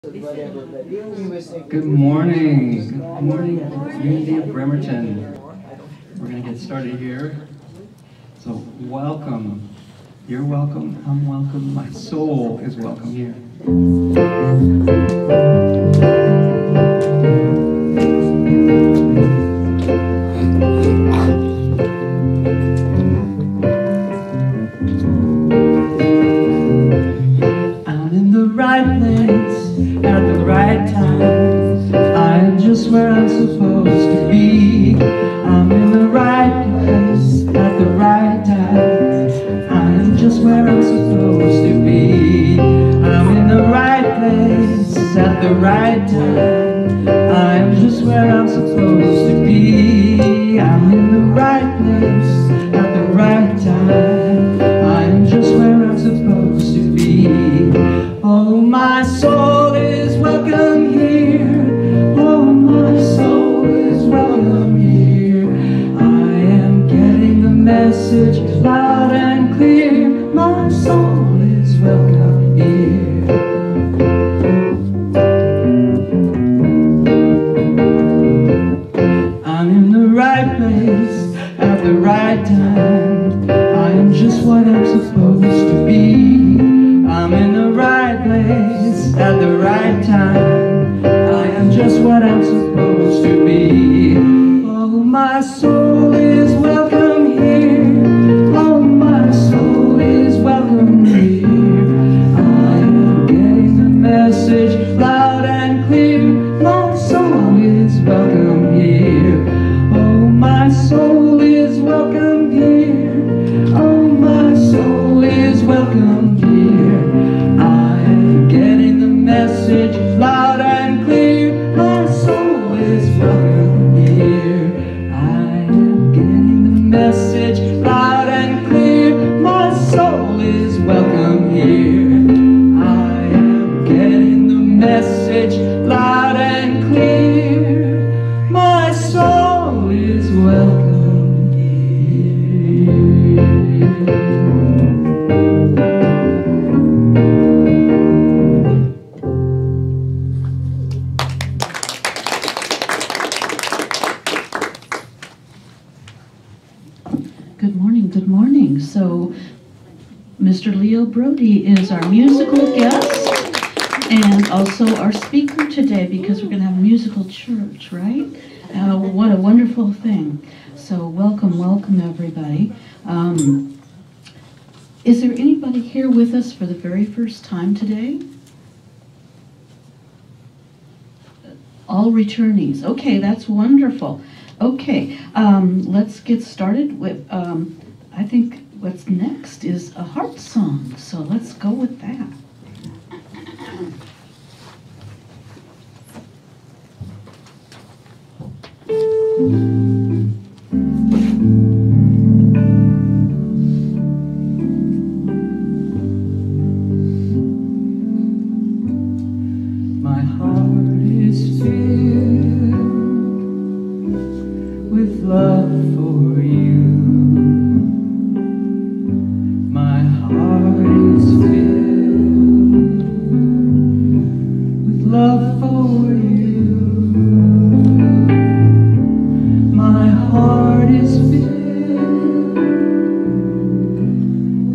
Good morning. Good morning, Unity of Bremerton. We're going to get started here. So welcome. You're welcome. I'm welcome. My soul is welcome here. I'm in the right place at the right time. I'm just where I'm supposed to be. I'm in the right place at the right time. I'm just where I'm supposed to be. I'm in the right place at the right time. I'm just where I'm supposed to be. I'm in the right place at the right time. I'm just where I'm supposed to be. Oh, my soul is welcome here. Oh, my soul is welcome here. I am getting the message loud and clear. My soul is welcome here. I'm in the right place at the right time. I am just what I'm supposed to be. I'm in the right place at the right time. I am just what I'm supposed to be. Oh, my soul is welcome here. Oh, my soul is welcome here. I am getting the message loud and clear. My soul is welcome here. Oh, my soul is welcome here. Oh, my soul is welcome here. I am getting the message loud and clear. My soul is welcome here. I am getting the message loud and clear. My soul is welcome here. I am getting the message loud and clear. My soul is welcome here. Good morning, good morning. So, Mr. Leo Brodie is our musical guest and also our speaker today because we're going to have a musical church, right? What a wonderful thing. So, welcome, welcome everybody. Is there anybody here with us for the very first time today? All returnees. Okay, that's wonderful. Okay, let's get started with, I think what's next is a heart song, so let's go with that. My heart is filled with love for you. My heart is filled with love for you. My heart is filled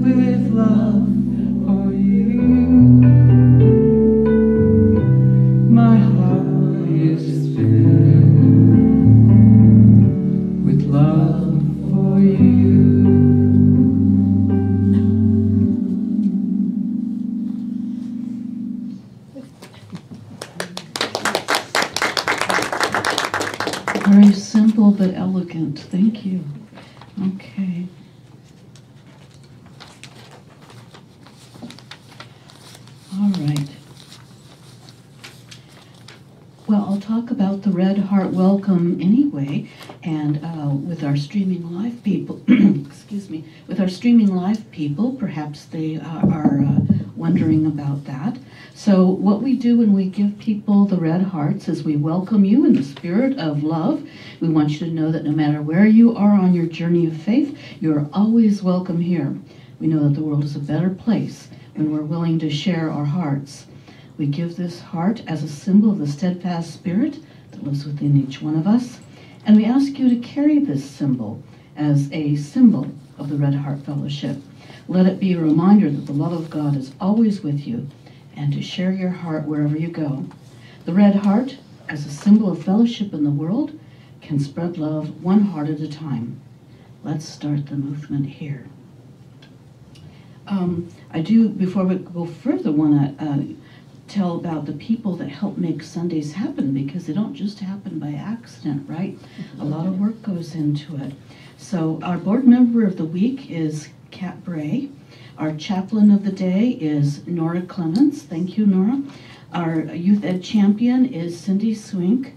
with love for you. My heart is filled with love for you. Very simple but elegant. Thank you. Okay. All right. Well, I'll talk about the Red Heart Welcome anyway, and with our streaming live people, excuse me, with our streaming live people, perhaps they are wondering about that. So what we do when we give people the red hearts is we welcome you in the spirit of love. We want you to know that no matter where you are on your journey of faith, you're always welcome here. We know that the world is a better place when we're willing to share our hearts. We give this heart as a symbol of the steadfast spirit that lives within each one of us, and we ask you to carry this symbol as a symbol of the Red Heart Fellowship. Let it be a reminder that the love of God is always with you, and to share your heart wherever you go. The Red Heart, as a symbol of fellowship in the world, can spread love one heart at a time. Let's start the movement here. I do, before we go further, want to tell about the people that help make Sundays happen, because they don't just happen by accident, right? A lot of work goes into it. So our board member of the week is Kat Bray. Our chaplain of the day is Nora Clements. Thank you, Nora. Our youth ed champion is Cindy Swink.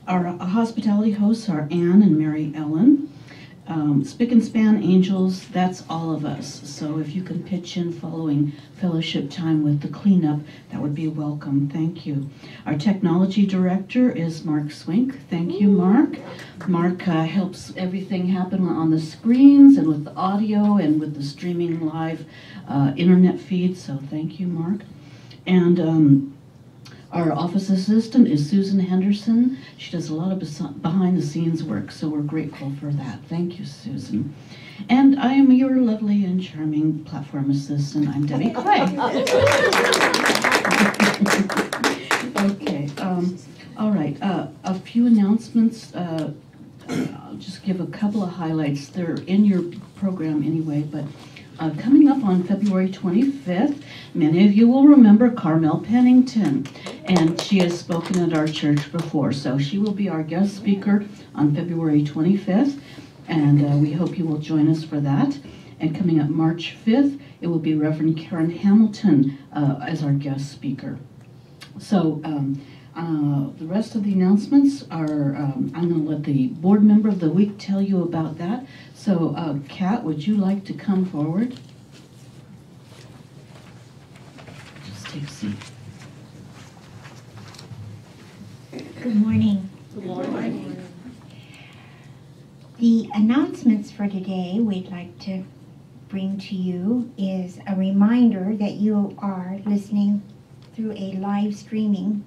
Our hospitality hosts are Anne and Mary Ellen. Spick and Span Angels, that's all of us. So if you can pitch in following fellowship time with the cleanup, that would be welcome. Thank you. Our technology director is Mark Swink. Thank you, Mark. Mark helps everything happen on the screens and with the audio and with the streaming live internet feed. So thank you, Mark. And our office assistant is Susan Henderson. She does a lot of behind-the-scenes work, so we're grateful for that. Thank you, Susan. And I am your lovely and charming platform assistant. I'm Debbie Clay. Okay, all right. A few announcements. I'll just give a couple of highlights. They're in your program anyway, but coming up on February 25th, many of you will remember Carmel Pennington, and she has spoken at our church before, so she will be our guest speaker on February 25th, and we hope you will join us for that. And coming up March 5th, it will be Reverend Karen Hamilton as our guest speaker. So the rest of the announcements are, I'm going to let the board member of the week tell you about that. So, Kat, would you like to come forward? Just take a seat. Good morning. Good morning. The announcements for today we'd like to bring to you is a reminder that you are listening through a live streaming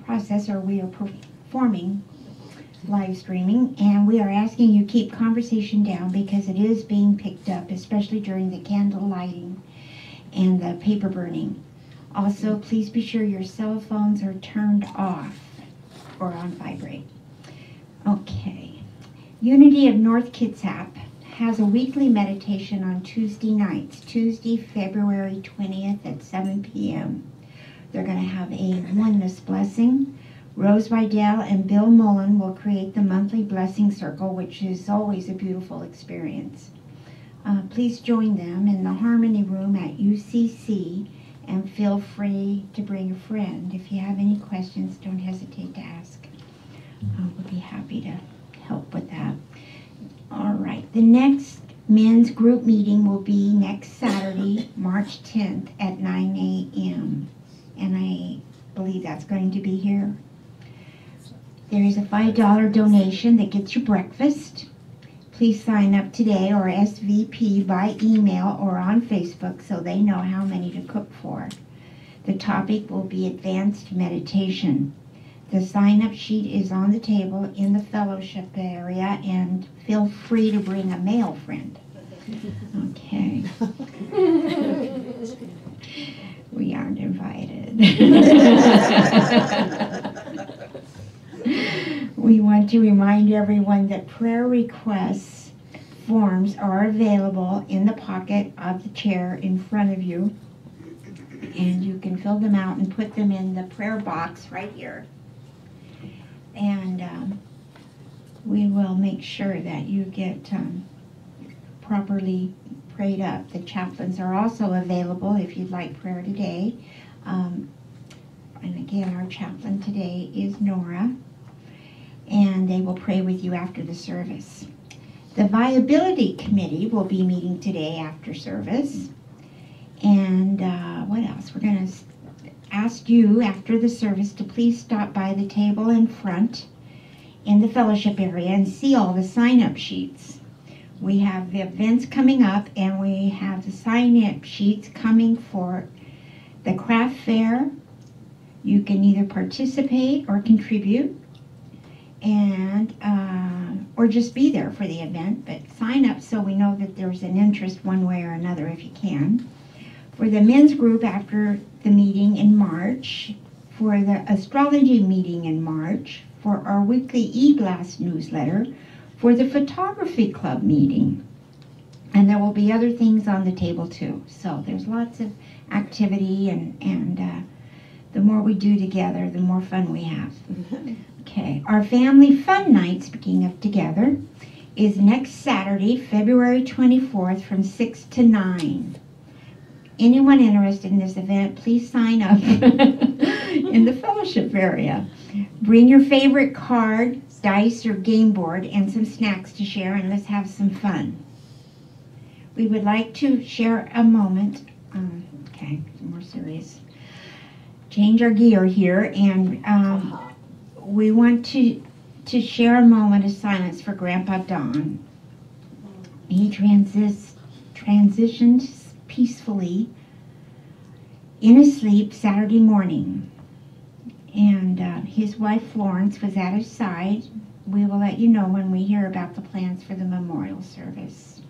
process, or we are performing live streaming, and we are asking you keep conversation down because it is being picked up, especially during the candle lighting and the paper burning. Also, please be sure your cell phones are turned off or on vibrate. Okay. Unity of North Kitsap has a weekly meditation on Tuesday nights, Tuesday, February 20th at 7 p.m. They're going to have a oneness blessing. Rose Vidal and Bill Mullen will create the monthly blessing circle, which is always a beautiful experience. Please join them in the Harmony Room at UCC, and feel free to bring a friend. If you have any questions, don't hesitate to ask. We'll be happy to help with that. All right, the next men's group meeting will be next Saturday, March 10th at 9 a.m. And I believe that's going to be here. There is a $5 donation that gets you breakfast. Please sign up today or SVP by email or on Facebook so they know how many to cook for. The topic will be advanced meditation. The sign-up sheet is on the table in the fellowship area, and feel free to bring a male friend. Okay. We aren't invited. We want to remind everyone that prayer requests forms are available in the pocket of the chair in front of you, and you can fill them out and put them in the prayer box right here. And we will make sure that you get properly prayed up. The chaplains are also available if you'd like prayer today. And again, our chaplain today is Nora, and they will pray with you after the service. The Viability Committee will be meeting today after service. And what else? We're going to ask you after the service to please stop by the table in front in the fellowship area and see all the sign-up sheets. We have the events coming up, and we have the sign-up sheets coming for the craft fair. You can either participate or contribute, and or just be there for the event, but sign up so we know that there's an interest one way or another if you can. For the men's group after the meeting in March, for the astrology meeting in March, for our weekly e-blast newsletter, for the photography club meeting. And there will be other things on the table too. So there's lots of activity, and the more we do together, the more fun we have. Okay, our family fun night, speaking of together, is next Saturday, February 24th from 6 to 9. Anyone interested in this event, please sign up in the fellowship area. Bring your favorite card, dice, or game board, and some snacks to share, and let's have some fun. We would like to share a moment. Okay, more serious. Change our gear here, and we want to share a moment of silence for Grandpa Don. He transitioned peacefully in his sleep Saturday morning, and his wife Florence was at his side. We will let you know when we hear about the plans for the memorial service.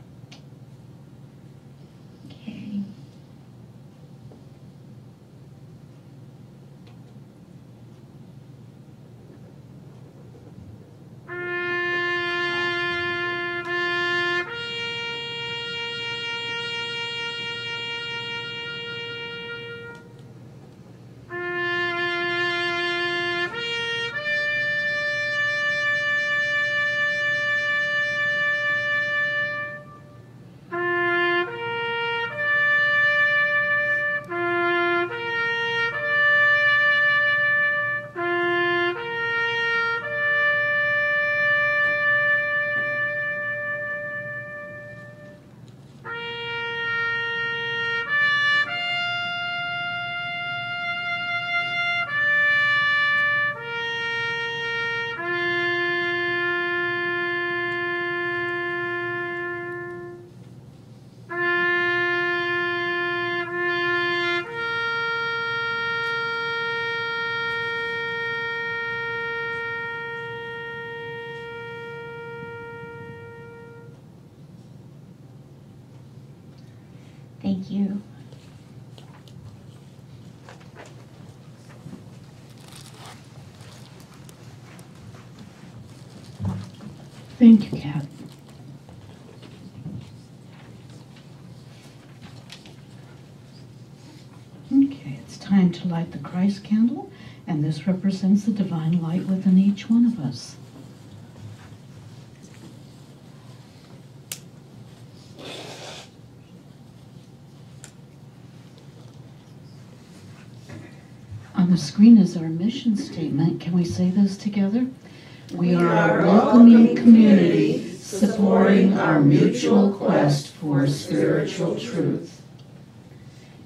Okay. Thank you. Thank you, Kat. Okay, it's time to light the Christ candle, and this represents the divine light within each one of us. On the screen is our mission statement. Can we say this together? We are a welcoming community supporting our mutual quest for spiritual truth.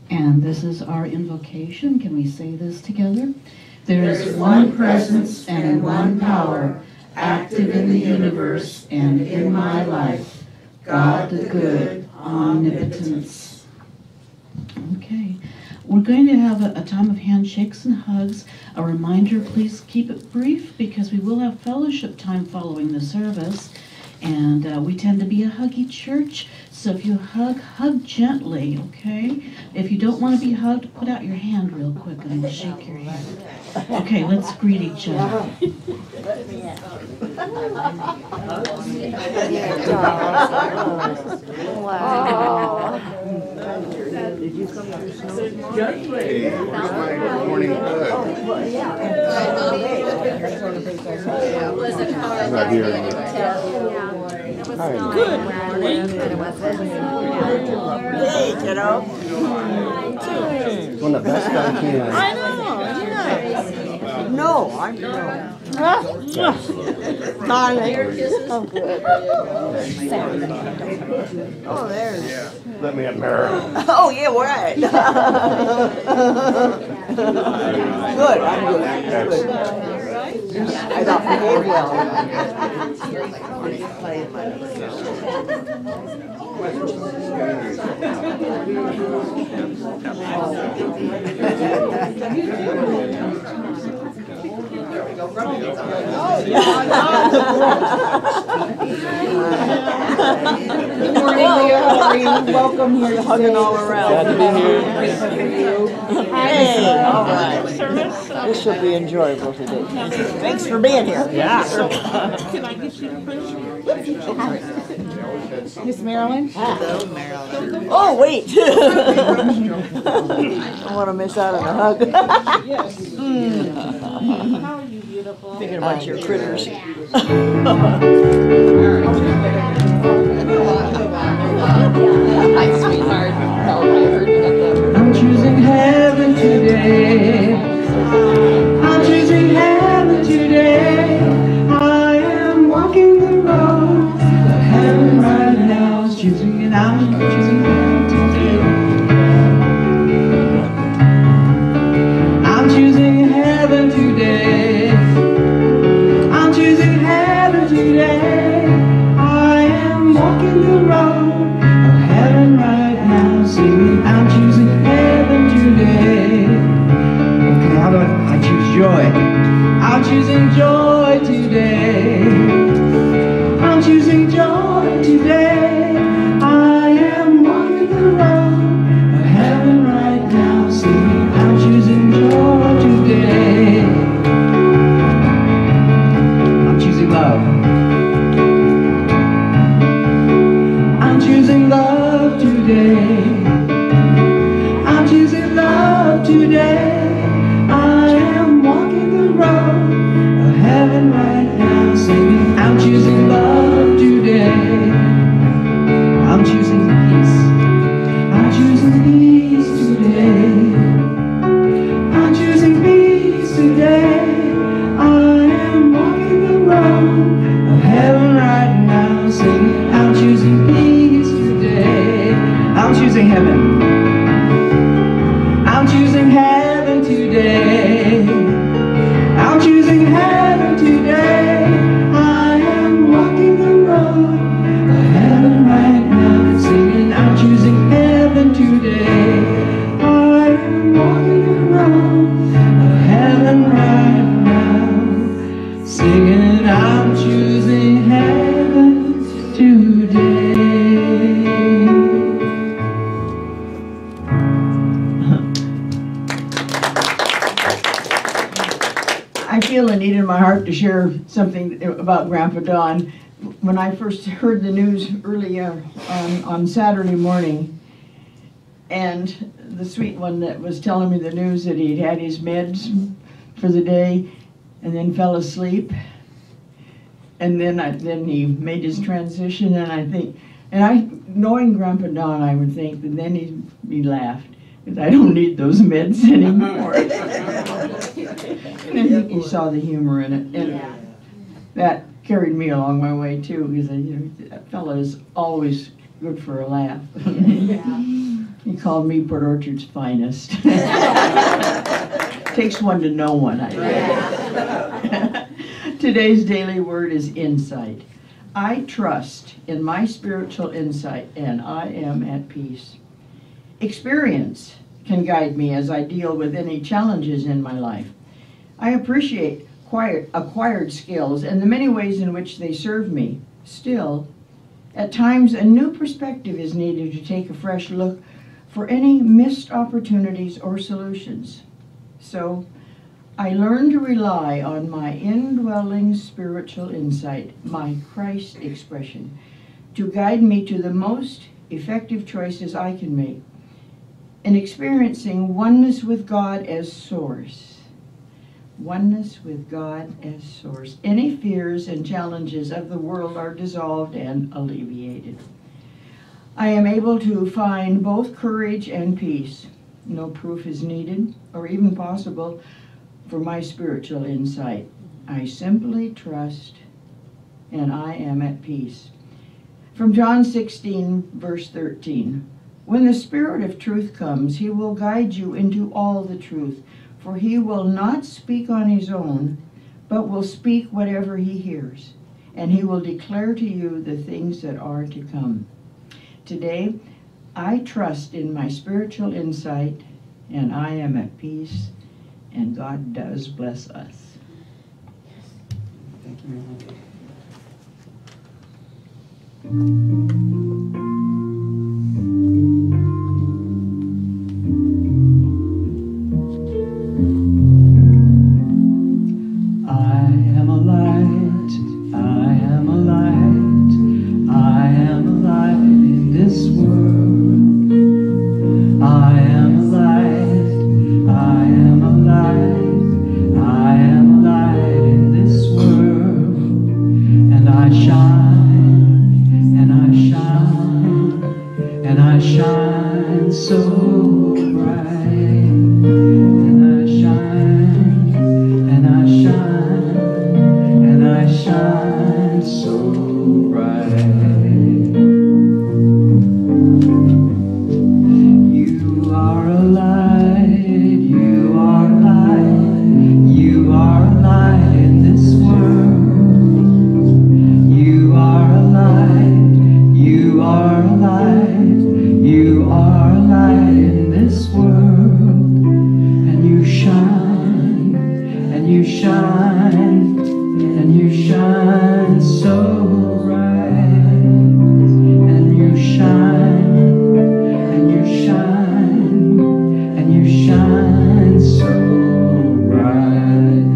And this is our invocation. Can we say this together? There is one presence and one power active in the universe and in my life, God the good, omnipotence. Okay. We're going to have a time of handshakes and hugs. A reminder, please keep it brief because we will have fellowship time following the service. And we tend to be a huggy church, so if you hug gently, okay? If you don't want to be hugged, put out your hand real quick and shake your hand. Okay, let's greet each other. Wow. Did you come to snow? Hey, where's my good morning bud? He's not here anymore. Good morning. Hey, kiddo. Doing the best I can. I know, yeah. No, I'm no. Darling. Oh, good. Oh, there's. Let me admire. Oh, yeah, right. Good, I'm good. Excellent. I don't behave well. Good morning, Leo. How are you? Welcome here. Hugging all around. Glad to be here. Hey, all right. This will be enjoyable today. Thanks for being here. Yeah. Can I get you to push? Miss Marilyn? Hello, Marilyn. Oh, wait. I don't want to miss out on a hug. Yes. How are you, beautiful? Thinking about your critters. Hi, sweetheart. How are you? I'm choosing heaven today. I'm choosing heaven today. I am walking the road to heaven right now. I'm choosing and I'm choosing heaven today. I'm choosing heaven today. I'm choosing heaven today. I am walking the road of heaven right now, singing, I'm choosing heaven today. Okay, how about I choose joy? I'm choosing joy today. I'm choosing joy today. I am walking the road of heaven right now, singing, I'm choosing joy today. I'm choosing love. I'm choosing love today. I'm choosing love today. I am walking the road of heaven right now, singing, I'm choosing love today. I'm choosing peace. I'm choosing peace today. I'm choosing peace today. I am walking the road of heaven right now, singing, I'm choosing peace today. I'm choosing heaven. I'm choosing heaven today. I'm choosing heaven today. I am walking the road of heaven right now, singing, I'm choosing heaven today. I am walking the road of heaven right now, singing, I'm choosing heaven today. I feel a need in my heart to share something about Grandpa Don. When I first heard the news early on Saturday morning, and the sweet one that was telling me the news that he'd had his meds for the day and then fell asleep, and then he made his transition, and I think, knowing Grandpa Don, I would think that then he laughed, because I don't need those meds anymore. And I think he saw the humor in it, and that carried me along my way too, because that fella is always good for a laugh. He called me Port Orchard's finest. Takes one to know one, I think. Today's daily word is insight. I trust in my spiritual insight, and I am at peace. Experience can guide me as I deal with any challenges in my life. I appreciate acquired skills and the many ways in which they serve me. Still, at times a new perspective is needed to take a fresh look for any missed opportunities or solutions. So, I learn to rely on my indwelling spiritual insight, my Christ expression, to guide me to the most effective choices I can make in experiencing oneness with God as source. Oneness with God as source. Any fears and challenges of the world are dissolved and alleviated. I am able to find both courage and peace. No proof is needed or even possible for my spiritual insight. I simply trust, and I am at peace. From John 16, verse 13. When the Spirit of truth comes, he will guide you into all the truth, for he will not speak on his own, but will speak whatever he hears, and he will declare to you the things that are to come. Today, I trust in my spiritual insight, and I am at peace, and God does bless us. Thank you, Mary. I am a light, I am a light, I am a light in this world. I am a light, I am a light, I am a light in this world. And I shine, and I shine, and I shine so bright. And I shine, and I shine, and I shine so bright. You are a light, you are a light, you are a light in this world. You are a light, you are a light, you are a light in this world. And you shine, and you shine, and you shine so bright. And you shine, and you shine, and you shine so bright.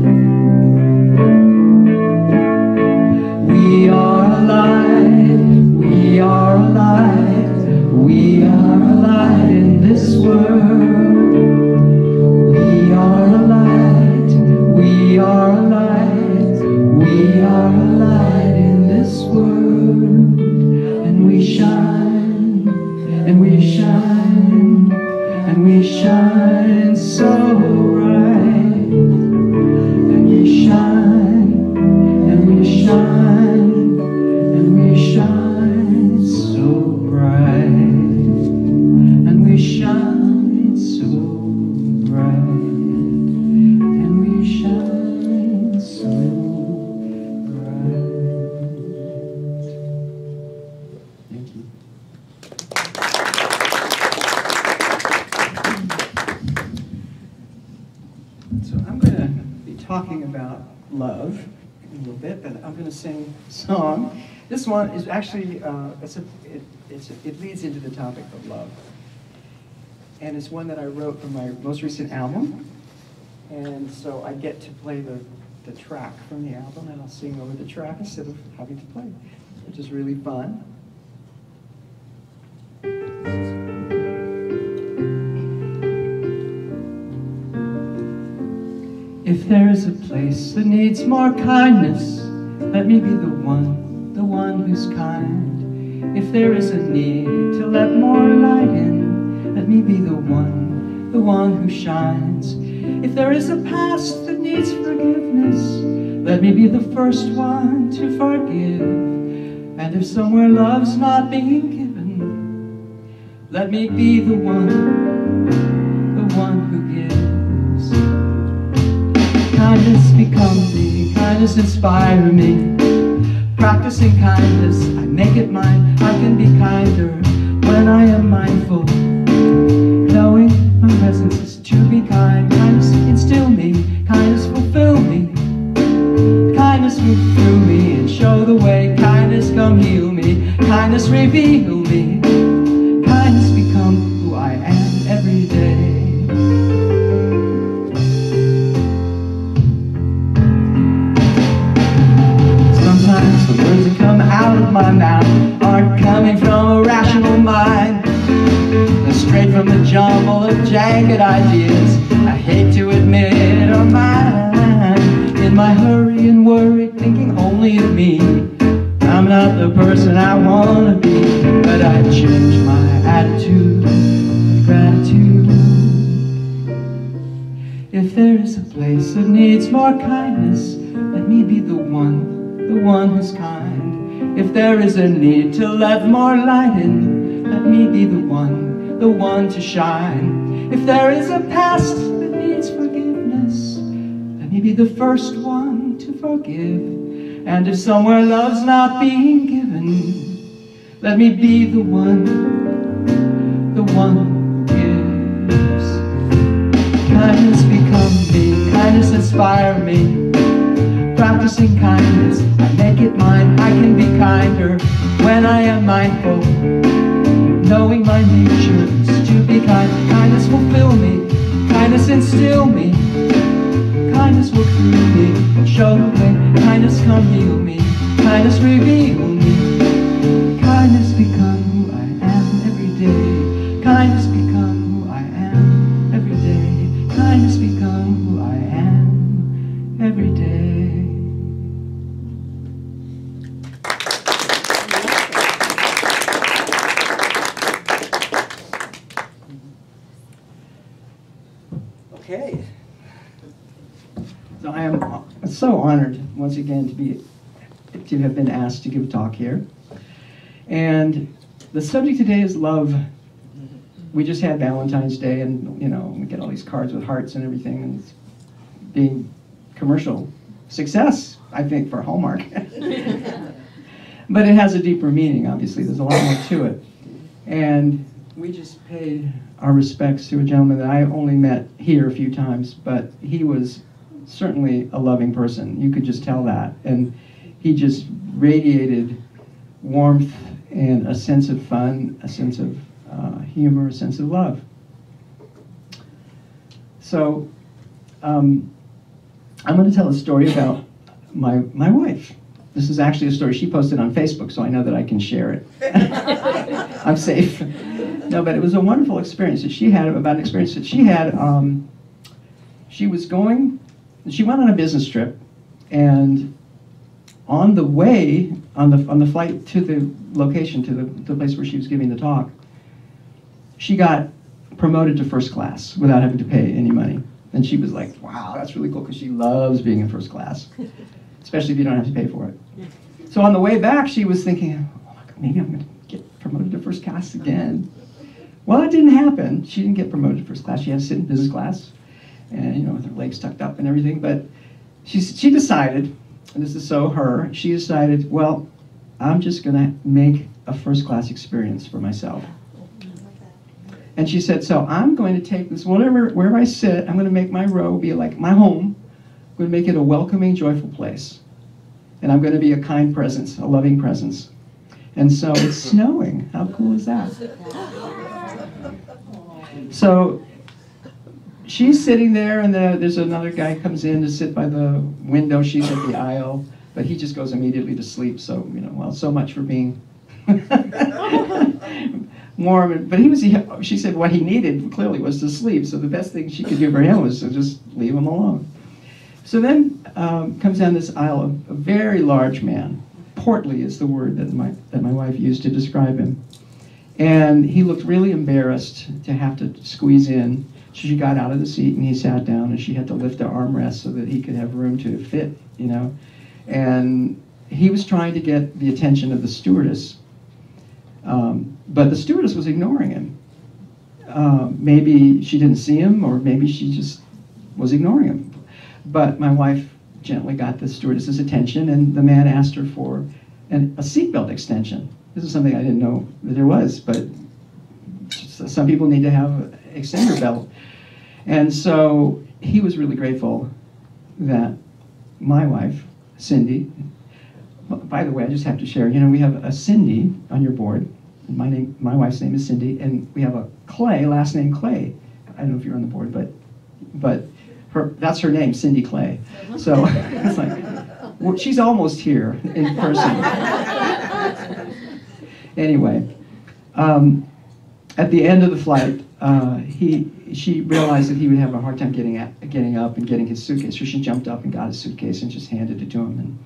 We are alive, we are alive, we are alive in this world. We are alive, we are alive, we are alive in this world. And we shine, and we shine, and we shine so bright. And we shine, and we shine, and we shine so bright. And we shine so bright. And we shine so bright. Thank you. So I'm going to be talking about love in a little bit, but I'm going to sing a song. This one is actually, it leads into the topic of love. And it's one that I wrote for my most recent album. And so I get to play the track from the album, and I'll sing over the track instead of having to play, which is really fun. If there is a place that needs more kindness, let me be the one who's kind. If there is a need to let more light in, let me be the one who shines. If there is a past that needs forgiveness, let me be the first one to forgive. And if somewhere love's not being given, let me be the one who gives. Kindness become me, kindness inspire me. Practicing kindness, I make it mine. I can be kinder when I am mindful, knowing my presence is to be kind. Kindness instill me, kindness fulfill me. Kindness move through me and show the way. Kindness come heal me, kindness reveal me. Kindness become who I am every day. Sometimes the words that come out of my mouth aren't coming from a rational mind. They're straight from the jumble of jagged ideas I hate to admit are mine. In my hurry and worry, thinking only of me, I'm not the person I want to be. But I change my attitude with gratitude. If there is a place that needs more kindness, let me be the one who's kind. If there is a need to let more light in, let me be the one to shine. If there is a past that needs forgiveness, let me be the first one to forgive. And if somewhere love's not being given, let me be the one who gives. Kindness become me, kindness inspire me. Practicing kindness, I make it mine. I can be kinder when I am mindful, knowing my nature is to be kind. Kindness will fill me, kindness instill me. Kindness will through me and show the way. Kindness come heal me, kindness reveal me. Kindness become who I am every day. Kindness become who I am every day. Kindness become who I am every day. Okay. So I am so honored once again to have been asked to give a talk here. And the subject today is love. We just had Valentine's Day, and you know, we get all these cards with hearts and everything, and it's being commercial success, I think, for Hallmark. But it has a deeper meaning, obviously. There's a lot more to it. And we just paid our respects to a gentleman that I only met here a few times, but he was certainly a loving person. You could just tell that. And he just radiated warmth and a sense of fun, a sense of humor, a sense of love. So I'm going to tell a story about my wife. This is actually a story she posted on Facebook, so I know that I can share it. I'm safe. No, but it was a wonderful experience that she had, about an experience that she had. She went on a business trip, and on the way, on the flight to the location, to the place where she was giving the talk, she got promoted to first class without having to pay any money. And she was like, wow, that's really cool, because she loves being in first class, especially if you don't have to pay for it. So on the way back, she was thinking, oh, maybe I'm going to get promoted to first class again. Well, that didn't happen. She didn't get promoted to first class. She had to sit in business class, and you know, with her legs tucked up and everything. But she decided, and this is so her, she decided, well, I'm just going to make a first class experience for myself. And she said, so I'm going to take this, wherever I sit, I'm going to make my row be like my home. I'm going to make it a welcoming, joyful place. And I'm going to be a kind presence, a loving presence. And so it's snowing. How cool is that? So she's sitting there, and there's another guy comes in to sit by the window. She's at the aisle, but he just goes immediately to sleep. So, you know, well, so much for being warm. But she said what he needed clearly was to sleep. So the best thing she could do for him was to just leave him alone. So then comes down this aisle a very large man. Portly is the word that my wife used to describe him. And he looked really embarrassed to have to squeeze in. So she got out of the seat and he sat down, and she had to lift the armrest so that he could have room to fit, you know. And he was trying to get the attention of the stewardess, but the stewardess was ignoring him. Maybe she didn't see him, or maybe she just was ignoring him. But my wife gently got the stewardess's attention, and the man asked her for a seatbelt extension. This is something I didn't know that there was, but some people need to have an extender belt. And so he was really grateful that my wife, Cindy, by the way, I just have to share, you know, we have a Cindy on your board. My wife's name is Cindy, and we have a Clay, last name Clay. I don't know if you're on the board, but that's her name, Cindy Clay. So it's like, well, she's almost here in person. Anyway, at the end of the flight, she realized that he would have a hard time getting up and getting his suitcase. So she jumped up and got his suitcase and just handed it to him.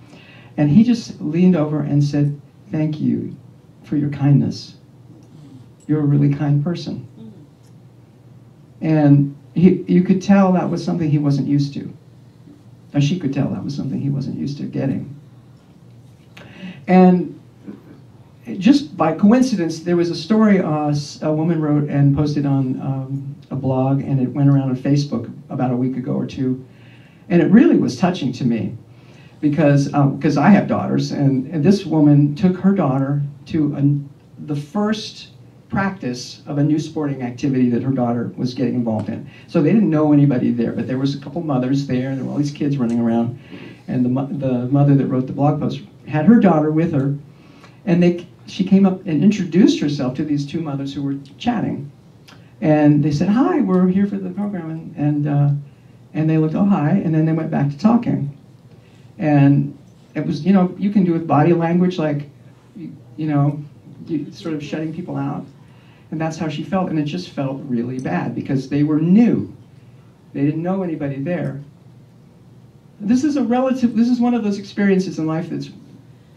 And he just leaned over and said, "Thank you for your kindness. You're a really kind person." And you could tell that was something he wasn't used to. Or she could tell that was something he wasn't used to getting. And just by coincidence, there was a story a woman wrote and posted on a blog, and it went around on Facebook about a week ago or two. And it really was touching to me. because I have daughters, and this woman took her daughter to the first practice of a new sporting activity that her daughter was getting involved in. So they didn't know anybody there, but there was a couple mothers there, and there were all these kids running around, and the mother that wrote the blog post had her daughter with her, and she came up and introduced herself to these two mothers who were chatting. And they said, "Hi, we're here for the program," and they looked, "Oh, hi," and then they went back to talking. And it was, you know, you can do with body language, like, you know, sort of shutting people out. And that's how she felt, and it just felt really bad because they were new. They didn't know anybody there. This is one of those experiences in life that's,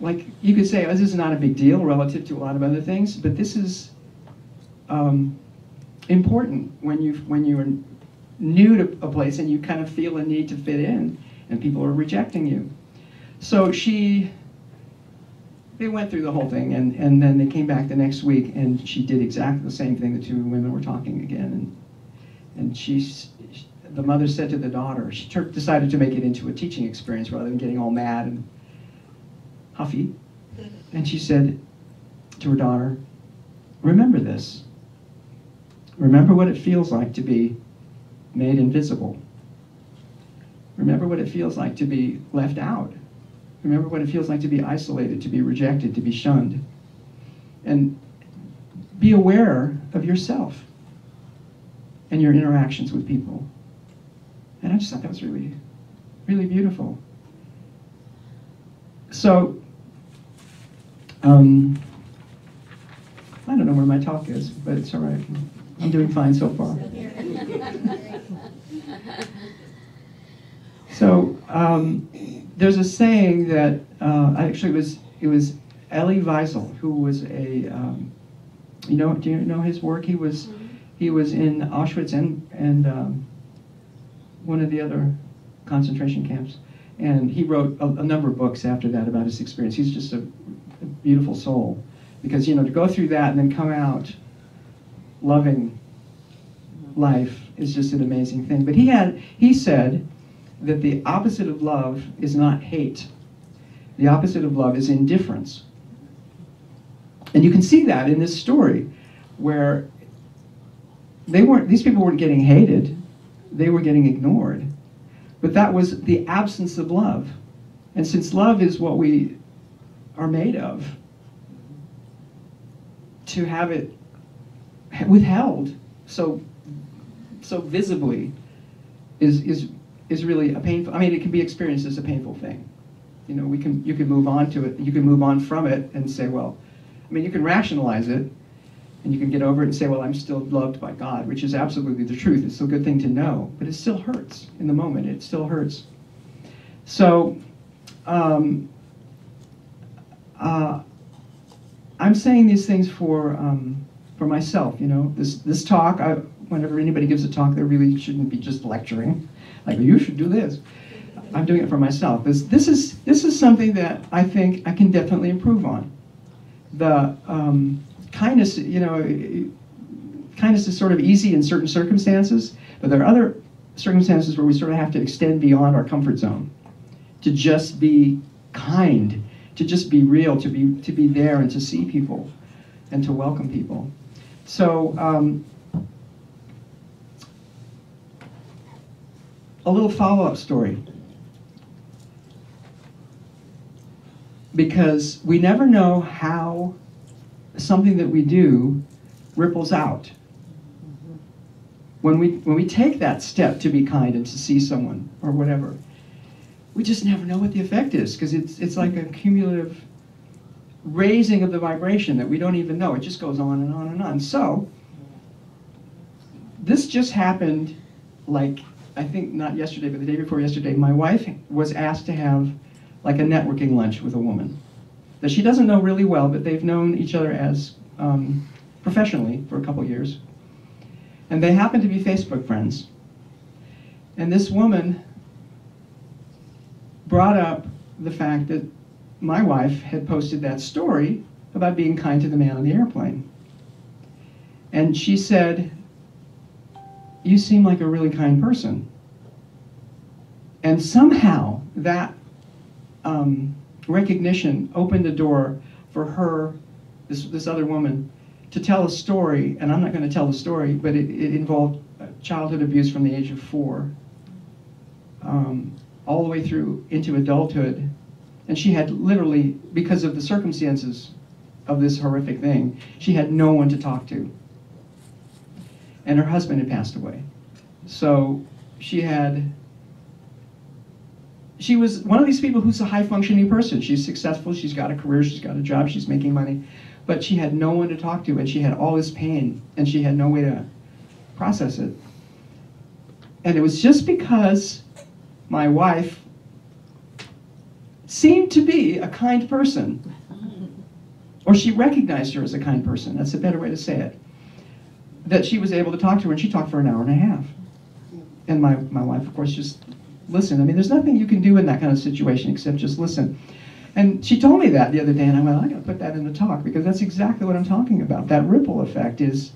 like, you could say, oh, this is not a big deal relative to a lot of other things, but this is important when you are new to a place and you kind of feel a need to fit in, and people are rejecting you. So they went through the whole thing, and then they came back the next week, and she did exactly the same thing. The two women were talking again, and the mother said to the daughter, she decided to make it into a teaching experience rather than getting all mad and huffy. And she said to her daughter, "Remember this. Remember what it feels like to be made invisible. Remember what it feels like to be left out. Remember what it feels like to be isolated, to be rejected, to be shunned. And be aware of yourself and your interactions with people." And I just thought that was really, really beautiful. So, I don't know where my talk is, but it's all right. I'm doing fine so far. So, there's a saying that actually it was Elie Wiesel, who was do you know his work? He was in Auschwitz and one of the other concentration camps, and he wrote a number of books after that about his experience. He's just a beautiful soul, because, you know, to go through that and then come out loving life is just an amazing thing. But he said that the opposite of love is not hate. The opposite of love is indifference. And you can see that in this story, where these people weren't getting hated, they were getting ignored. But that was the absence of love. And since love is what we are made of, to have it withheld so visibly is really a painful. I mean, it can be experienced as a painful thing. You know, you can move on to it. You can move on from it and say, well, I mean, you can rationalize it, and you can get over it and say, well, I'm still loved by God, which is absolutely the truth. It's a good thing to know, but it still hurts in the moment. It still hurts. So, I'm saying these things for myself. You know, this talk. Whenever anybody gives a talk, they really shouldn't be just lecturing, like, you should do this. I'm doing it for myself. This is something that I think I can definitely improve on. The kindness, you know, kindness is sort of easy in certain circumstances, but there are other circumstances where we sort of have to extend beyond our comfort zone, to just be kind, to just be real, to be there and to see people and to welcome people. So a little follow-up story, because we never know how something that we do ripples out. When we take that step to be kind and to see someone or whatever, we just never know what the effect is, because it's like a cumulative raising of the vibration that we don't even know. It just goes on and on and on. So this just happened, like, I think not yesterday, but the day before yesterday. My wife was asked to have like a networking lunch with a woman that she doesn't know really well, but they've known each other as professionally for a couple years. And they happen to be Facebook friends. And this woman brought up the fact that my wife had posted that story about being kind to the man on the airplane. And she said, "You seem like a really kind person." And somehow that recognition opened the door for her, this other woman, to tell a story. And I'm not going to tell the story, but it involved childhood abuse from the age of 4, all the way through into adulthood. And she had literally, because of the circumstances of this horrific thing, she had no one to talk to. And her husband had passed away. So she was one of these people who's a high-functioning person. She's successful, she's got a career, she's got a job, she's making money. But she had no one to talk to, and she had all this pain, and she had no way to process it. And it was just because my wife seemed to be a kind person, or she recognized her as a kind person, that's a better way to say it, that she was able to talk to her, and she talked for an hour and a half. And my wife, of course, just listened. I mean, there's nothing you can do in that kind of situation except just listen. And she told me that the other day, and I went, I got to put that in the talk, because that's exactly what I'm talking about. That ripple effect is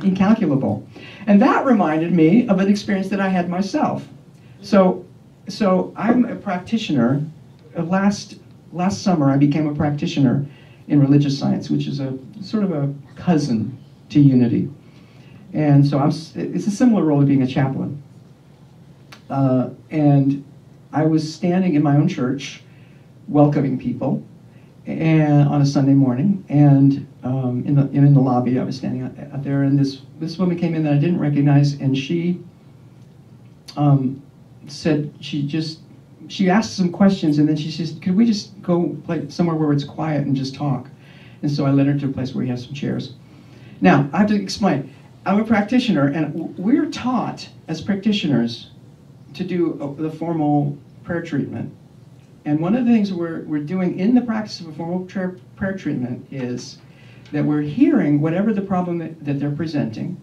incalculable. And that reminded me of an experience that I had myself. So I'm a practitioner. Last summer, I became a practitioner in religious science, which is a sort of a cousin to unity. And so it's a similar role to being a chaplain. And I was standing in my own church, welcoming people, and on a Sunday morning, and in the lobby, I was standing out there, and this woman came in that I didn't recognize, and she said she asked some questions, and then she says, "Could we just go like somewhere where it's quiet and just talk?" And so I led her to a place where we have some chairs. Now I have to explain. I'm a practitioner, and we're taught as practitioners to do the formal prayer treatment. And one of the things we're doing in the practice of a formal prayer treatment is that we're hearing whatever the problem that they're presenting,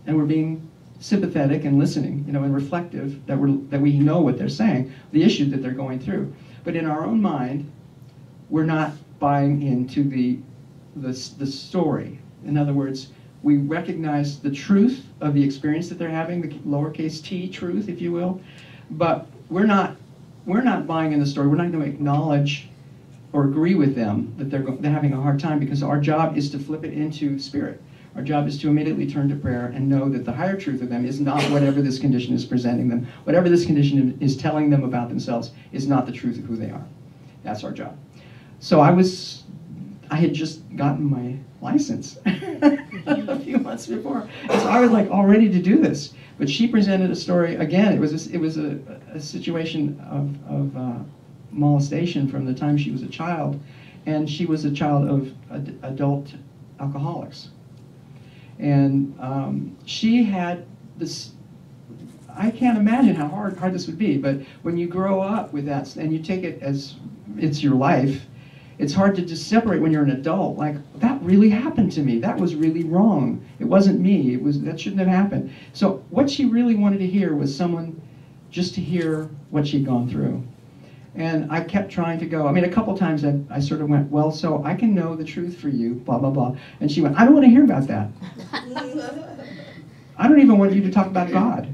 and we're being sympathetic and listening, and reflective, that we know what they're saying, the issue that they're going through. But in our own mind, we're not buying into the story. In other words, we recognize the truth of the experience that they're having, the lowercase t truth, if you will, but we're not buying in the story. We're not going to acknowledge or agree with them that they're having a hard time, because our job is to flip it into spirit. Our job is to immediately turn to prayer and know that the higher truth of them is not whatever this condition is presenting them. Whatever this condition is telling them about themselves is not the truth of who they are. That's our job. So I had just gotten my license a few months before. And so I was like all ready to do this. But she presented a story, again, it was a situation of molestation from the time she was a child, and she was a child of adult alcoholics. And she had this, I can't imagine how hard this would be, but when you grow up with that and you take it as it's your life, it's hard to just separate when you're an adult. Like, that really happened to me. That was really wrong. It wasn't me. That shouldn't have happened. So what she really wanted to hear was someone just to hear what she'd gone through. And I kept trying to go. I mean, a couple times I sort of went, well, so I can know the truth for you, blah, blah, blah. And she went, I don't want to hear about that. I don't even want you to talk about God.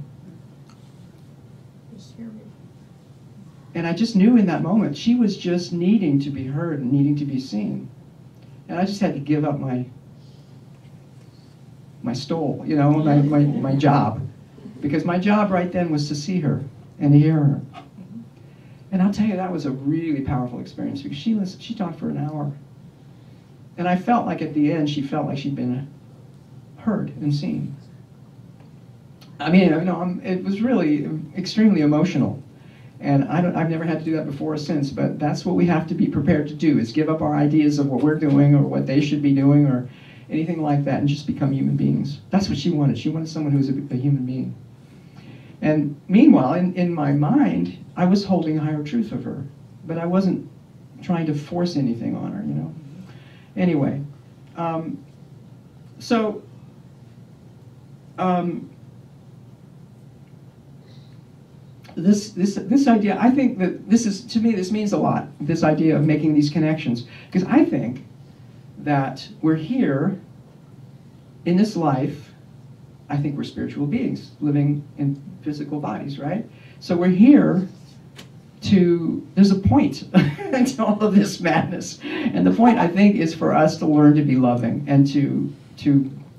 And I just knew in that moment she was just needing to be heard and needing to be seen. And I just had to give up my stole, my job. Because my job right then was to see her and hear her. And I'll tell you, that was a really powerful experience, because she talked for an hour. And I felt like at the end she felt like she'd been heard and seen. I mean, it was really extremely emotional. And I've never had to do that before or since, but that's what we have to be prepared to do, is give up our ideas of what we're doing or what they should be doing or anything like that, and just become human beings. That's what she wanted. She wanted someone who was a human being. And meanwhile, in my mind, I was holding a higher truth of her, but I wasn't trying to force anything on her, Anyway, this idea, I think that to me, this means a lot, this idea of making these connections, because I think that we're here in this life. I think we're spiritual beings living in physical bodies, right? So we're here there's a point to all of this madness. And the point, I think, is for us to learn to be loving and to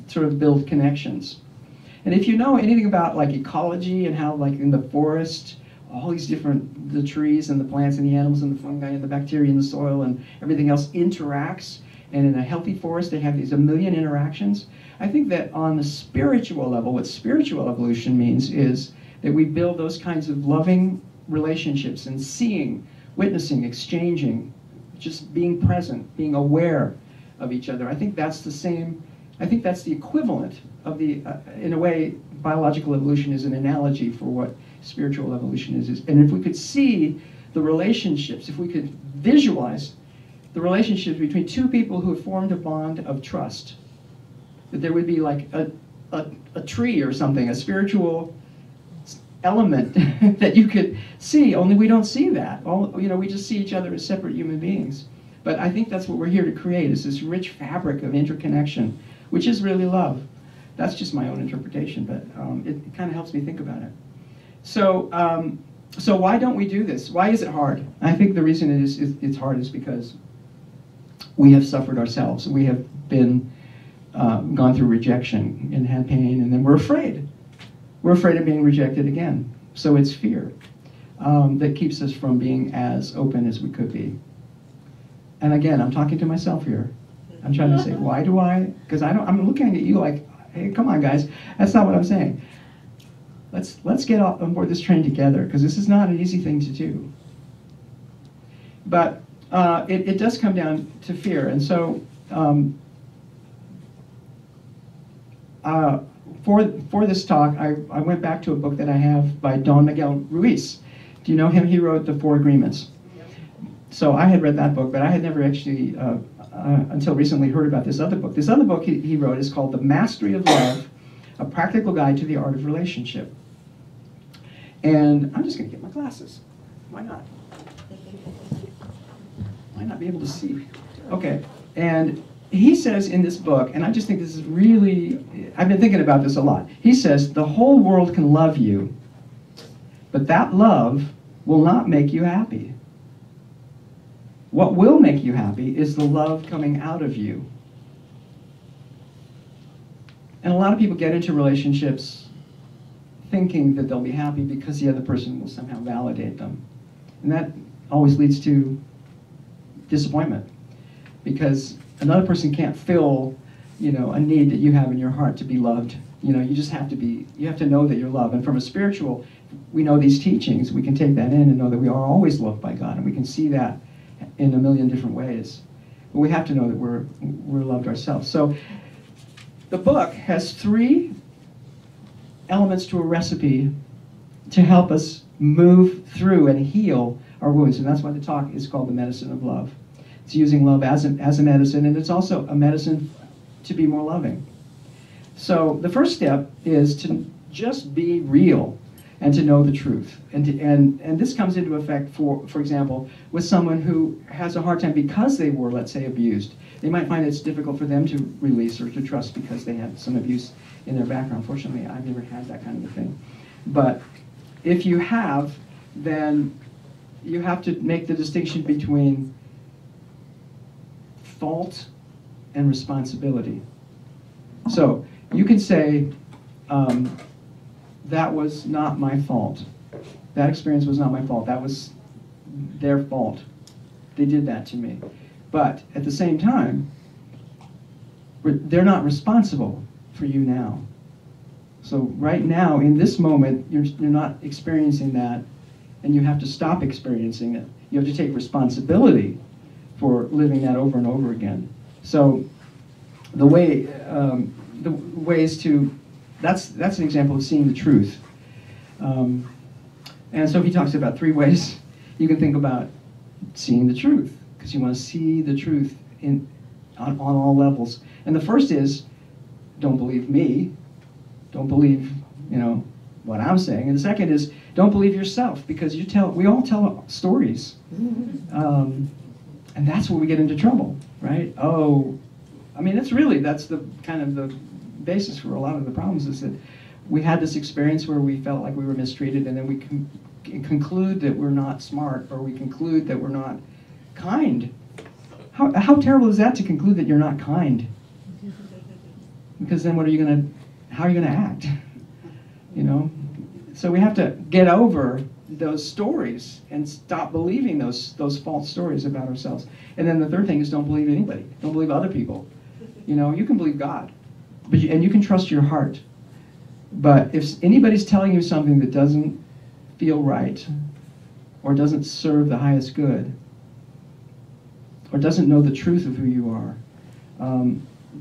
sort of build connections. And if you know anything about like ecology and how like in the forest, all these different, the trees and the plants and the animals and the fungi and the bacteria in the soil and everything else interacts, and in a healthy forest they have these a million interactions. I think that on the spiritual level, what spiritual evolution means is that we build those kinds of loving relationships and seeing, witnessing, exchanging, just being present, being aware of each other. I think that's the same, I think that's the equivalent of the, in a way, biological evolution is an analogy for what spiritual evolution is. And if we could see the relationships, if we could visualize the relationships between two people who have formed a bond of trust, that there would be like a tree or something, a spiritual element that you could see, only we don't see that. We just see each other as separate human beings. But I think that's what we're here to create, is this rich fabric of interconnection, which is really love. That's just my own interpretation, but it kind of helps me think about it. So why don't we do this? Why is it hard? I think the reason it's hard is because we have suffered ourselves. We have been gone through rejection and had pain, and then we're afraid. We're afraid of being rejected again. So it's fear that keeps us from being as open as we could be. And again, I'm talking to myself here. I'm trying to say, why do I? Because I'm looking at you like, hey, come on, guys. That's not what I'm saying. Let's get on board this train together, because this is not an easy thing to do. But it does come down to fear. And so for this talk, I went back to a book that I have by Don Miguel Ruiz. Do you know him? He wrote The Four Agreements. So I had read that book, but I had never actually, until recently, heard about this other book. This other book he wrote is called The Mastery of Love, A Practical Guide to the Art of Relationship. And I'm just going to get my glasses. Why not? Might not be able to see. Okay. And he says in this book, and I just think this is really, I've been thinking about this a lot. He says, the whole world can love you, but that love will not make you happy. What will make you happy is the love coming out of you. And a lot of people get into relationships thinking that they'll be happy because the other person will somehow validate them. And that always leads to disappointment, because another person can't fill, a need that you have in your heart to be loved. You just have to be, you have to know that you're loved. And from a spiritual, we know these teachings, we can take that in and know that we are always loved by God, and we can see that in a million different ways. But we have to know that we're loved ourselves. So the book has 3 elements to a recipe to help us move through and heal our wounds. And that's why the talk is called The Medicine of Love. It's using love as a medicine, and it's also a medicine to be more loving. So the first step is to just be real and to know the truth. And this comes into effect, for example, with someone who has a hard time because they were, let's say, abused. They might find it's difficult for them to release or to trust because they had some abuse in their background. Fortunately, I've never had that kind of a thing. But if you have, then you have to make the distinction between fault and responsibility. So you can say, that was not my fault. That experience was not my fault. That was their fault. They did that to me. But at the same time, they're not responsible for you now. So right now, in this moment, you're not experiencing that, and you have to stop experiencing it. You have to take responsibility for living that over and over again. So the ways to, that's an example of seeing the truth. And so he talks about 3 ways you can think about seeing the truth, because you want to see the truth on all levels. And the first is, don't believe me. Don't believe, what I'm saying. And the second is, don't believe yourself, because we all tell stories. And that's where we get into trouble, right? That's the kind of the basis for a lot of the problems, is that we had this experience where we felt like we were mistreated, and then we conclude that we're not smart, or we conclude that we're not kind. How terrible is that, to conclude that you're not kind? Because then how are you gonna act? You know? So we have to get over those stories and stop believing those false stories about ourselves. And then the third thing is, don't believe anybody. Don't believe other people. You know, you can believe God, and you can trust your heart. But if anybody's telling you something that doesn't feel right, or doesn't serve the highest good, or doesn't know the truth of who you are,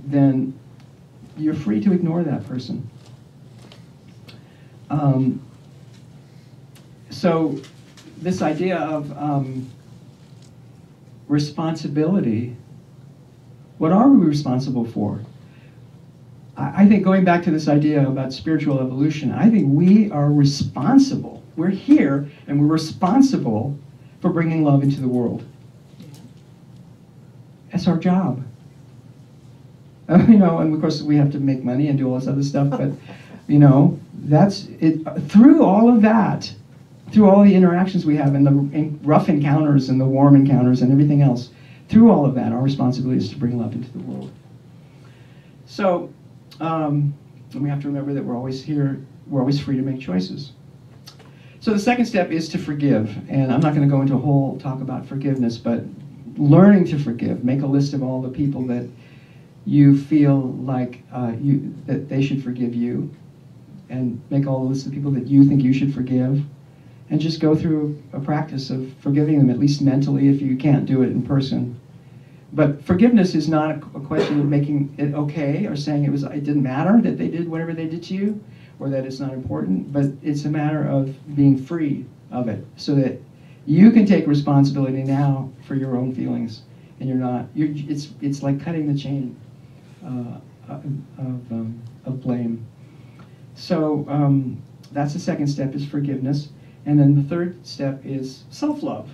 then you're free to ignore that person. So this idea of responsibility, what are we responsible for? I think, going back to this idea about spiritual evolution, I think we are responsible. We're here and we're responsible for bringing love into the world. That's our job. You know, and of course we have to make money and do all this other stuff, but you know, that's it. Through all of that, through all the interactions we have, and the rough encounters and the warm encounters and everything else, through all of that, our responsibility is to bring love into the world. So, and we have to remember that we're always here, we're always free to make choices. So the second step is to forgive, and I'm not going to go into a whole talk about forgiveness, but learning to forgive. Make a list of all the people that you feel like that they should forgive you, and make all the list of people that you think you should forgive, and just go through a practice of forgiving them, at least mentally, if you can't do it in person. But forgiveness is not a question of making it okay, or saying it didn't matter that they did whatever they did to you, or that it's not important, but it's a matter of being free of it, so that you can take responsibility now for your own feelings, and it's like cutting the chain of blame. So that's the second step, is forgiveness. And then the third step is self-love,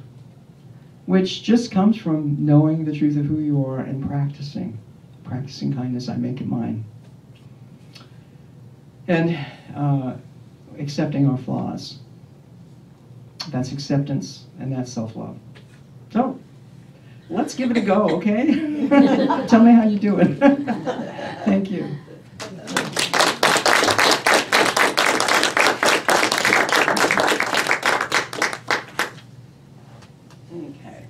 which just comes from knowing the truth of who you are and practicing kindness. I make it mine. And accepting our flaws. That's acceptance, and that's self-love. So, let's give it a go, okay? Tell me how you're doing. Thank you. Okay.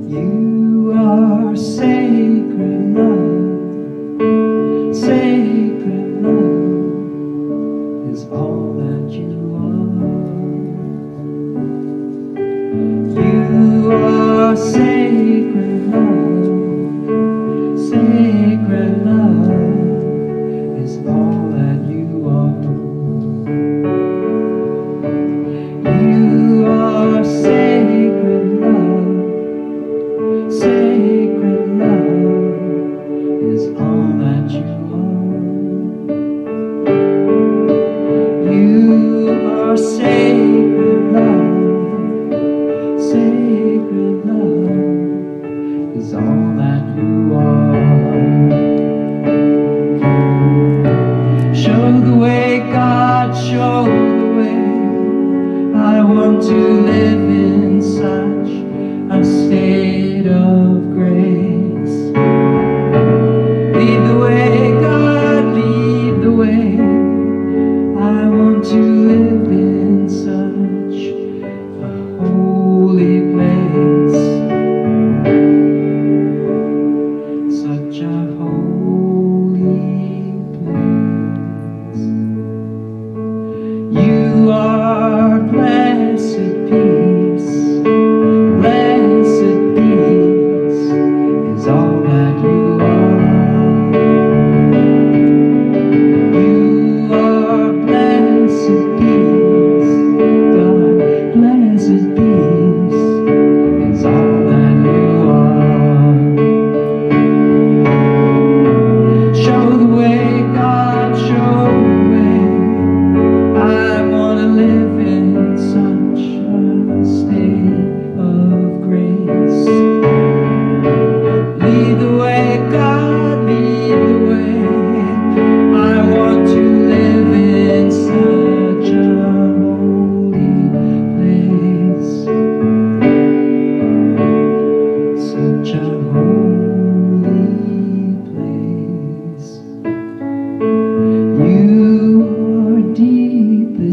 You are sacred love. Sacred love is all that you are. You are sacred love. Sacred love is all that you are. You are sacred love. Sacred love is all that you are. You are sacred love. Sacred love is all that you are. Show the way, God, show the way. I want to live in such a state of grace. Lead the way, God, lead the way. I want to live in such a holy place. Such a holy place. You are blessed peace. Blessed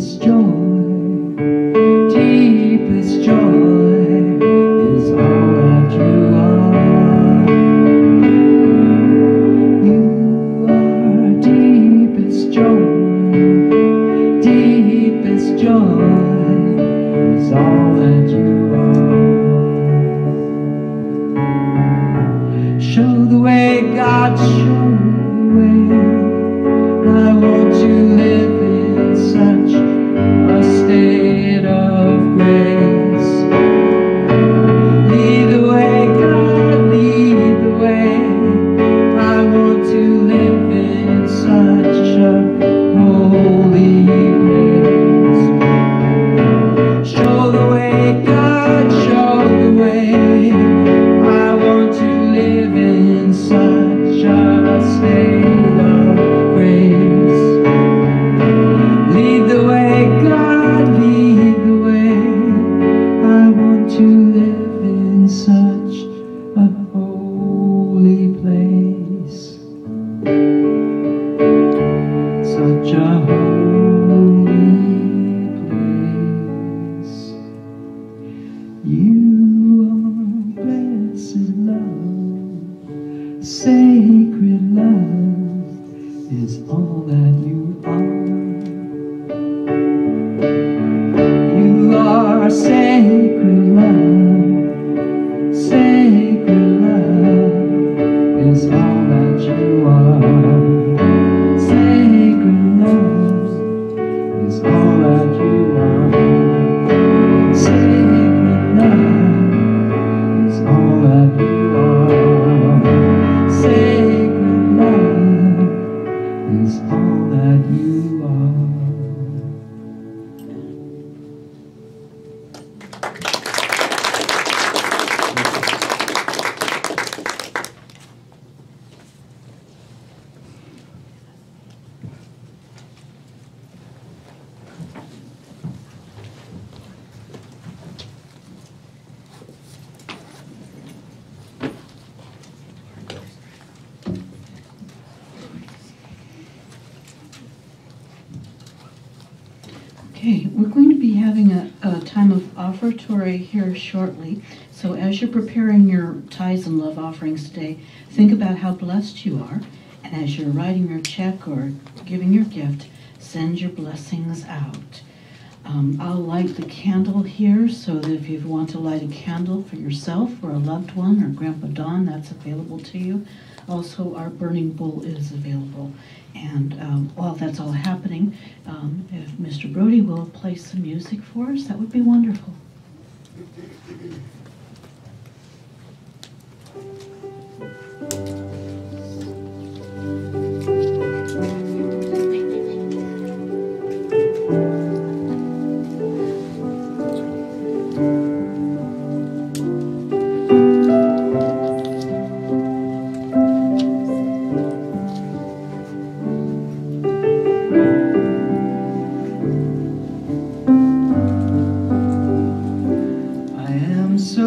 deepest joy, deepest joy is all that you are. You are deepest joy, deepest joy is all that you are. Show the way, God, show the way. I want to live in such a state of grace. Lead the way, God, lead the way. I want to live in such a holy place. Show the way, God, show the way. I want to live in such a state of grace. Lead the way, God, lead the way. I want to live in such a holy place. Such a holy place. You are blessed love, sacred love is all that you are. You are sacred love, sacred love is all that you are. Sacred love is all that you are. Sacred love is all that you are. Sacred love is all that you are. Okay, we're going to be having a time of offertory here shortly. So as you're preparing your tithes and love offerings today, think about how blessed you are. And as you're writing your check or giving your gift, send your blessings out. I'll light the candle here so that if you want to light a candle for yourself or a loved one or Grandpa Don, that's available to you. Also, our burning bowl is available. And while that's all happening, if Mr. Brodie will play some music for us, that would be wonderful. I am so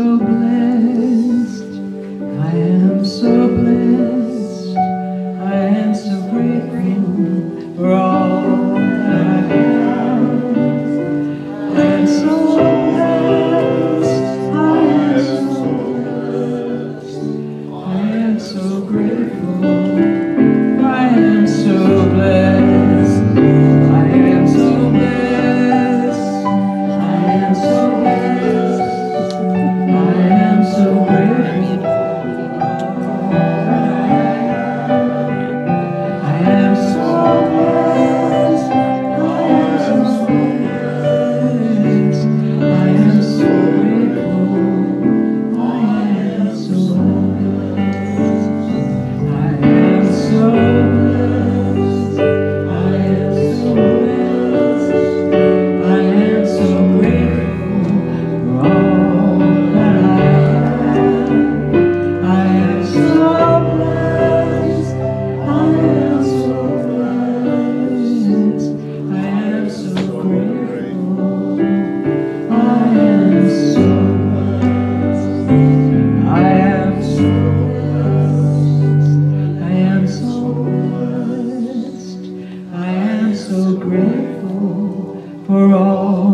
for all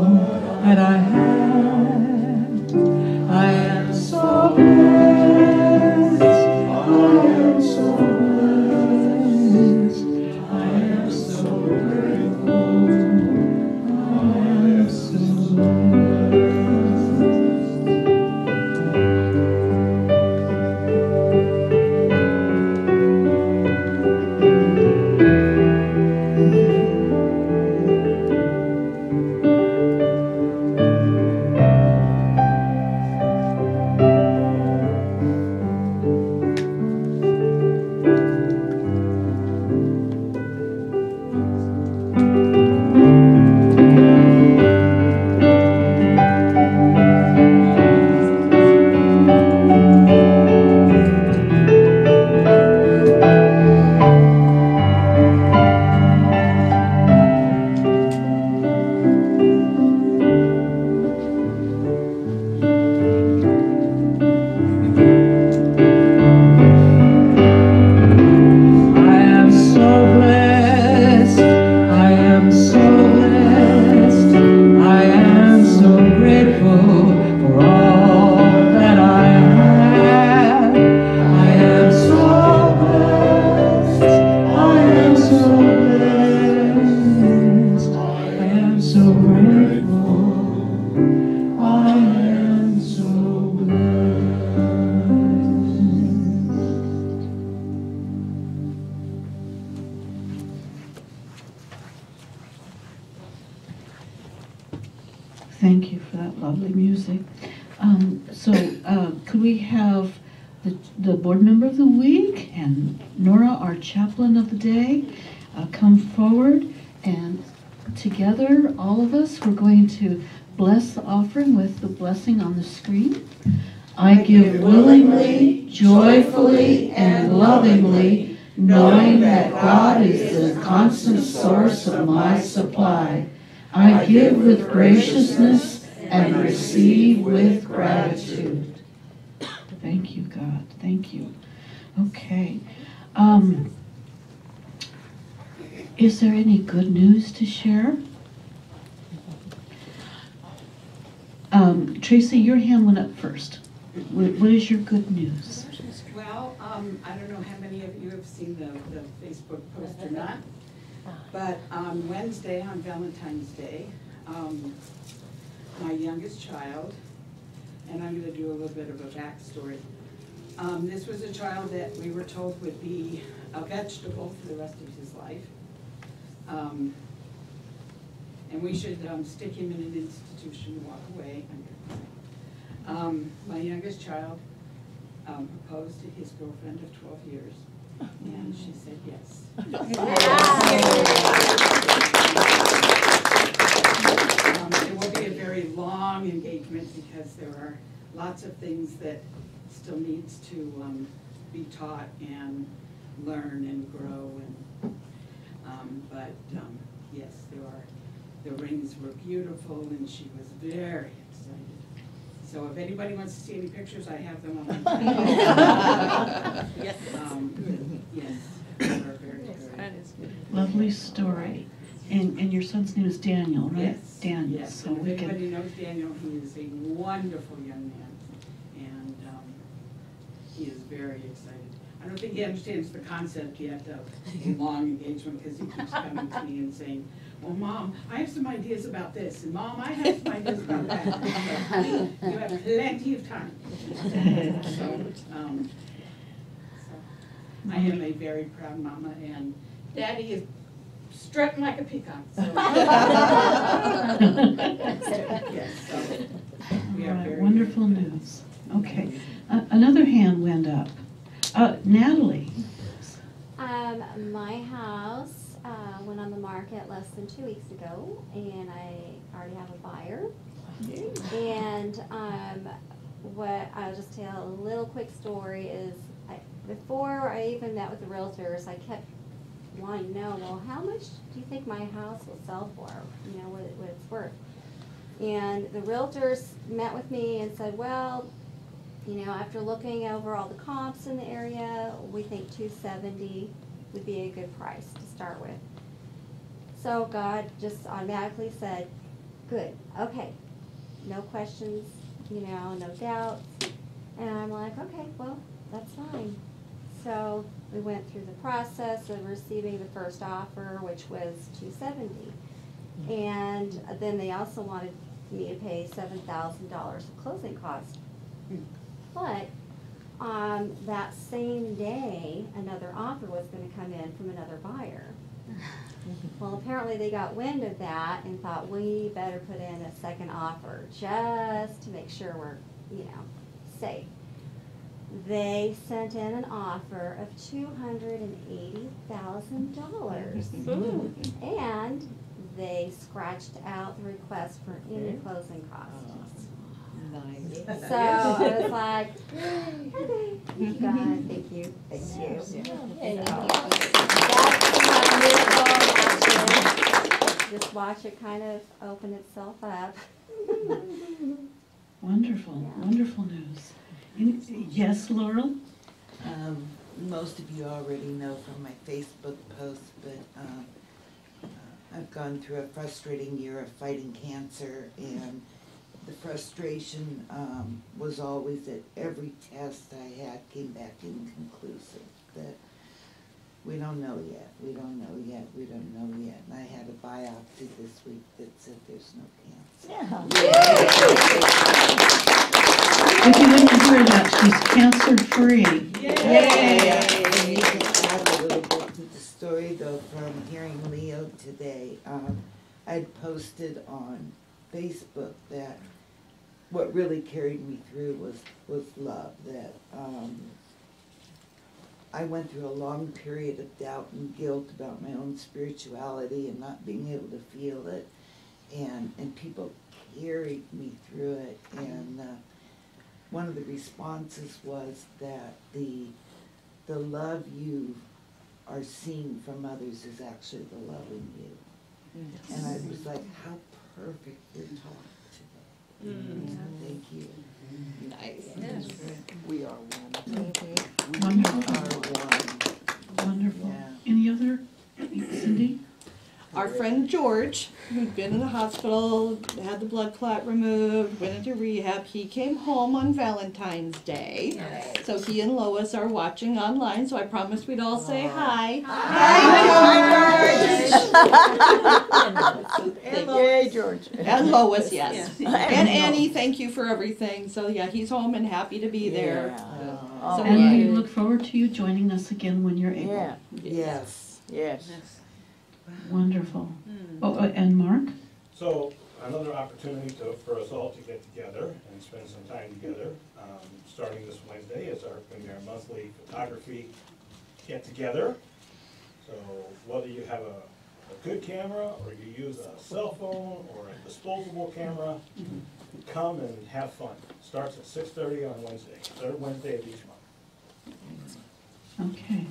that I have. I am so blessed. I am so blessed. I am so grateful. I am so blessed. Thank you for that lovely music. Could we have the board member of the week and Nora, our chaplain of the day, come forward, and together, all of us, we're going to bless the offering with the blessing on the screen. I give willingly, joyfully, and lovingly, knowing that God is the constant source of my supply. I give with graciousness and receive with gratitude. Thank you, God. Thank you. Okay. Is there any good news to share? Tracy, your hand went up first. What is your good news? Well, I don't know how many of you have seen the Facebook post or not, but on Wednesday, on Valentine's Day, my youngest child, and I'm going to do a little bit of a backstory. This was a child that we were told would be a vegetable for the rest of his life. And we should stick him in an institution and walk away. My youngest child proposed to his girlfriend of 12 years, and she said yes. It will be a very long engagement because there are lots of things that still needs to be taught and learn and grow. But yes, the rings were beautiful, and she was very excited. So if anybody wants to see any pictures, I have them on my channel. Yes, they were very good. Lovely story. And your son's name is Daniel, right? Yes. Daniel. Yes. So If we anybody can. knows Daniel, he is a wonderful young man, and he is very excited. I don't think he understands the concept yet of long engagement, because he keeps coming to me and saying, well, Mom, I have some ideas about this, and Mom, I have some ideas about that. So, you have plenty of time. So I am a very proud mama, and Daddy is strutting like a peacock. So. Yes, so we are very Wonderful news. Okay. Another hand went up. Natalie. My house went on the market less than 2 weeks ago, and I already have a buyer. And what I'll just tell a little quick story is, before I even met with the realtors, I kept wanting to know, well, how much do you think my house will sell for? You know, what it's worth. And the realtors met with me and said, well, you know, after looking over all the comps in the area, we think $270 would be a good price to start with. So God just automatically said, good, okay. No questions, you know, no doubts. And I'm like, okay, well, that's fine. So we went through the process of receiving the first offer, which was $270. And then they also wanted me to pay $7,000 of closing costs. But that same day, another offer was going to come in from another buyer. Well, apparently they got wind of that and thought we better put in a second offer just to make sure we're, you know, safe. They sent in an offer of $280,000. And they scratched out the request for any closing costs. Nice. So I was like, okay, God, thank you. Thank you. Just watch it kind of open itself up. Wonderful, wonderful news. Yes, Laurel? Most of you already know from my Facebook post, but I've gone through a frustrating year of fighting cancer, and the frustration was always that every test I had came back inconclusive, that we don't know yet, we don't know yet, we don't know yet. And I had a biopsy this week that said there's no cancer. If you didn't hear that, she's cancer-free. Yay! And you can add a little bit to the story, though, from hearing Leo today. I'd posted on Facebook that what really carried me through was love, that I went through a long period of doubt and guilt about my own spirituality and not being able to feel it, and people carried me through it, and one of the responses was that the love you are seeing from others is actually the love in you. Yes. And I was like, how perfect your talk today. Thank you. Nice. Yes. We are one. Wonderful. We are one. Wonderful. Yeah. Any other? Cindy? Our friend George, who'd been in the hospital, had the blood clot removed, went into rehab, he came home on Valentine's Day. Nice. So he and Lois are watching online, so I promised we'd all say hi. Hi, George! Yay, George. And Lois, yes. And Annie, thank you for everything. So yeah, he's home and happy to be there. So and we look forward to you joining us again when you're able. Yeah. Yes. Yes. Wonderful. Oh, and Mark? So another opportunity for us all to get together and spend some time together. Starting this Wednesday is going to be our monthly photography get together. So whether you have a good camera or you use a cell phone or a disposable camera, come and have fun. Starts at 6:30 on Wednesday, third Wednesday of each month. Okay.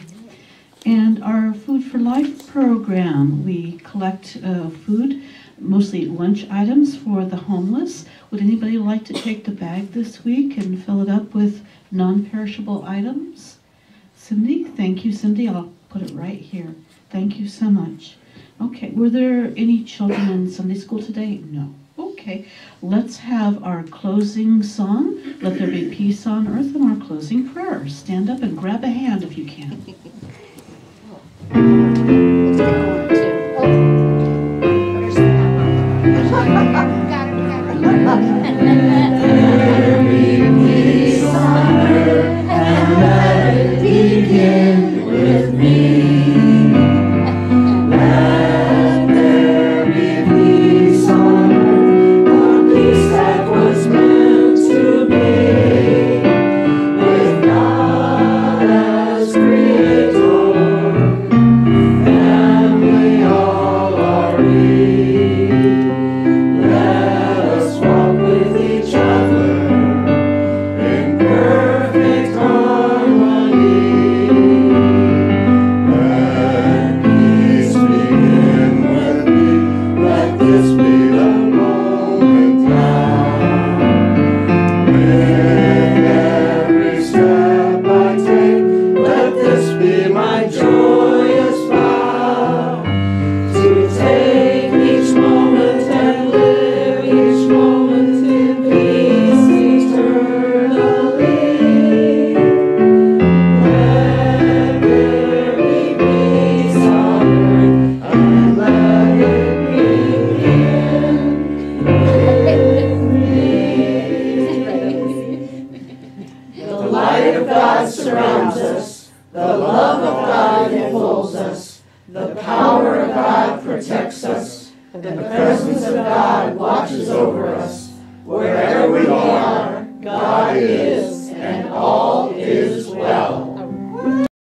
And our Food for Life program, we collect food, mostly lunch items for the homeless. Would anybody like to take the bag this week and fill it up with non-perishable items? Cindy? Thank you, Cindy. I'll put it right here. Thank you so much. Okay, were there any children in Sunday school today? No. Okay, let's have our closing song, Let There Be Peace on Earth, and our closing prayer. Stand up and grab a hand if you can. Let us walk with each other. The power of God protects us, and the presence of God watches over us. Wherever we are, God is.